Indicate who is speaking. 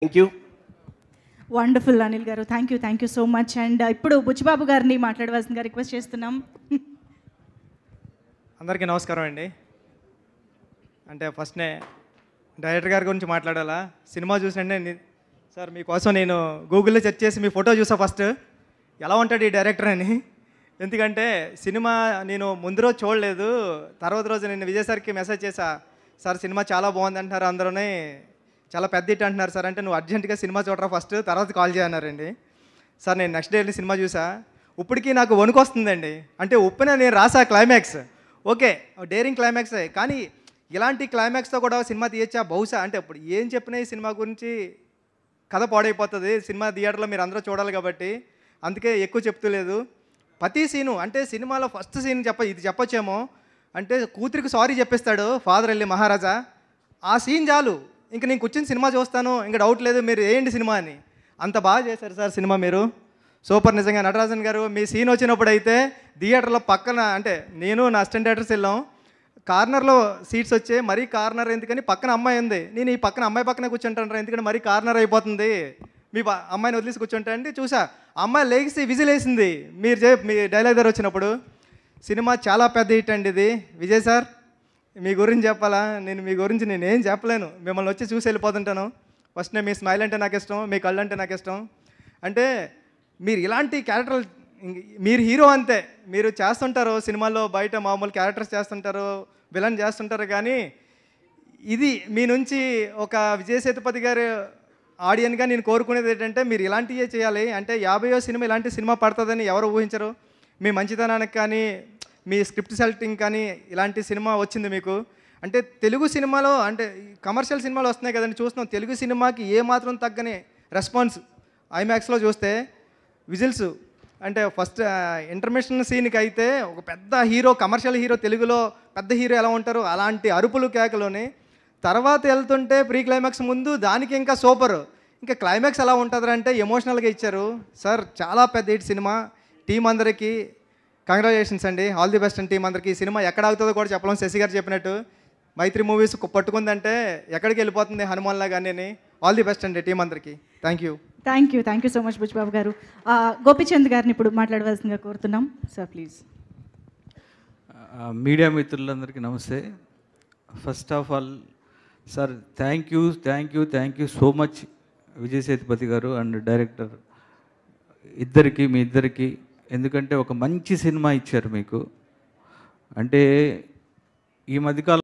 Speaker 1: Thank you.
Speaker 2: Wonderful Anil గారు, thank you so much. And ఇప్పుడు బుచ్చిబాబు గారిని మాట్లాడవలసిందిగా రిక్వెస్ట్ చేస్తున్నాం.
Speaker 3: అందరికీ నమస్కారం అండి. అంటే ఫస్ట్నే డైరెక్టర్ గారి గురించి మాట్లాడాలా. సినిమా చూసినంటే సార్ మీకోసం నేను గూగుల్లో సెర్చ్ చేసి మీ ఫోటో చూసా ఫస్ట్, ఎలా ఉంటాడు ఈ డైరెక్టర్ అని. ఎందుకంటే సినిమా నేను ముందు రోజు చూడలేదు, తర్వాత రోజు నేను విజయ్ సార్కి మెసేజ్ చేశా, సార్ సినిమా చాలా బాగుంది అంటున్నారు అందరూనే, చాలా పెద్ద హిట్ అంటున్నారు సార్ అంటే, నువ్వు అర్జెంటుగా సినిమా చూడరా ఫస్ట్, తర్వాత కాల్ చేయన్నారండి. సార్ నేను నెక్స్ట్ డే వెళ్ళి సినిమా చూసా, ఇప్పటికీ నాకు వణుకు వస్తుందండి. అంటే ఉప్పున నేను రాసా క్లైమాక్స్, ఓకే డేరింగ్ క్లైమాక్సే, కానీ ఇలాంటి క్లైమాక్స్తో కూడా సినిమా తీయచ్చా బహుశా. అంటే ఇప్పుడు ఏం చెప్పినా ఈ సినిమా గురించి కథ పాడైపోతుంది, సినిమా థియేటర్లో మీరు అందరూ చూడాలి కాబట్టి అందుకే ఎక్కువ చెప్తలేదు. ప్రతి సీను అంటే సినిమాలో ఫస్ట్ సీన్ ఇది చెప్పొచ్చేమో, అంటే కూతురికి సారీ చెప్పిస్తాడు ఫాదర్ వెళ్ళి మహారాజా, ఆ సీన్ చాలు ఇంక నేను కూర్చొని సినిమా చూస్తాను, ఇంకా డౌట్ లేదు మీరు వేయండి సినిమా అని. అంత బాగా చేశారు సార్ సినిమా, మీరు సూపర్. నిజంగా నటరాజన్ గారు మీ సీన్ వచ్చినప్పుడు అయితే థియేటర్లో పక్కన, అంటే నేను నా అసిస్టెంట్ డైరెక్టర్స్ వెళ్ళాం, కార్నర్లో సీట్స్ వచ్చాయి, మరీ కార్నర్ ఎందుకని పక్కన అమ్మాయి ఉంది, నేను ఈ పక్కన అమ్మాయి పక్కనే కూర్చుంటాను ఎందుకంటే మరీ కార్నర్ అయిపోతుంది, మీ అమ్మాయిని వదిలేసి కూర్చుంటా అండి. చూసా అమ్మాయి లేచి విజిల్ వేసింది మీ డైలాగ్ దగ్గర వచ్చినప్పుడు. సినిమా చాలా పెద్ద హిట్ అండి ఇది. విజయ్ సార్ మీ గురించి చెప్పాలా, నేను మీ గురించి నేనేం చెప్పలేను, మిమ్మల్ని వచ్చి చూసి వెళ్ళిపోతుంటాను. ఫస్ట్ మీ స్మైల్ అంటే నాకు ఇష్టం, మీ కళ్ళు అంటే నాకు ఇష్టం. అంటే మీరు ఇలాంటి క్యారెక్టర్, మీరు హీరో అంతే, మీరు చేస్తుంటారు సినిమాల్లో బయట మామూలు క్యారెక్టర్స్ చేస్తుంటారు, విలన్ చేస్తుంటారు, కానీ ఇది మీ నుంచి ఒక విజయ్ సేతుపతి గారు ఆడియన్గా నేను కోరుకునేది ఏంటంటే మీరు ఇలాంటివే చేయాలి. అంటే 50వ సినిమా ఇలాంటి సినిమా పడుతుందని ఎవరు ఊహించరు. మీ మంచితనానికి కానీ మీ స్క్రిప్ట్ సెలెక్టింగ్ కానీ ఇలాంటి సినిమా వచ్చింది మీకు. అంటే తెలుగు సినిమాలో, అంటే కమర్షియల్ సినిమాలు వస్తున్నాయి కదండి చూస్తున్నాం, తెలుగు సినిమాకి ఏమాత్రం తగ్గని రెస్పాన్స్. ఐమాక్స్లో చూస్తే విజిల్స్, అంటే ఫస్ట్ ఇంటర్మిషన్ సీన్కి అయితే ఒక పెద్ద హీరో, కమర్షియల్ హీరో, తెలుగులో పెద్ద హీరో ఎలా ఉంటారు అలాంటి అరుపులు కేకలోని, తర్వాత వెళ్తుంటే ప్రీ క్లైమాక్స్ ముందు దానికి ఇంకా సూపర్, ఇంకా క్లైమాక్స్ ఎలా ఉంటుంది అంటే ఎమోషనల్గా ఇచ్చారు సార్. చాలా పెద్ద హిట్ సినిమా. టీం అందరికీ కంగ్రాచులేషన్స్ అండి, ఆల్ ది బెస్ట్ అండి టీం అందరికీ. ఈ సినిమా ఎక్కడ అవుతుందో కూడా చెప్పలేం, శశి గారు చెప్పినట్టు మైత్రి మూవీస్ పట్టుకుందంటే ఎక్కడికి వెళ్ళిపోతుంది హనుమాన్లా కానీ. ఆల్ ది బెస్ట్ అండి టీం అందరికీ. Thank you
Speaker 2: so much Buchibabu గారు. గోపిచంద్ గారిని ఇప్పుడు మాట్లాడవలసిందిగా కోరుతున్నాం సార్, ప్లీజ్.
Speaker 4: మీడియా మిత్రులందరికీ నమస్తే. First of all sir thank you so much Vijay Sethupathi గారు అండ్ డైరెక్టర్ మీ ఇద్దరికి, ఎందుకంటే ఒక మంచి సినిమా ఇచ్చారు మీకు. అంటే ఈ మధ్యకాలం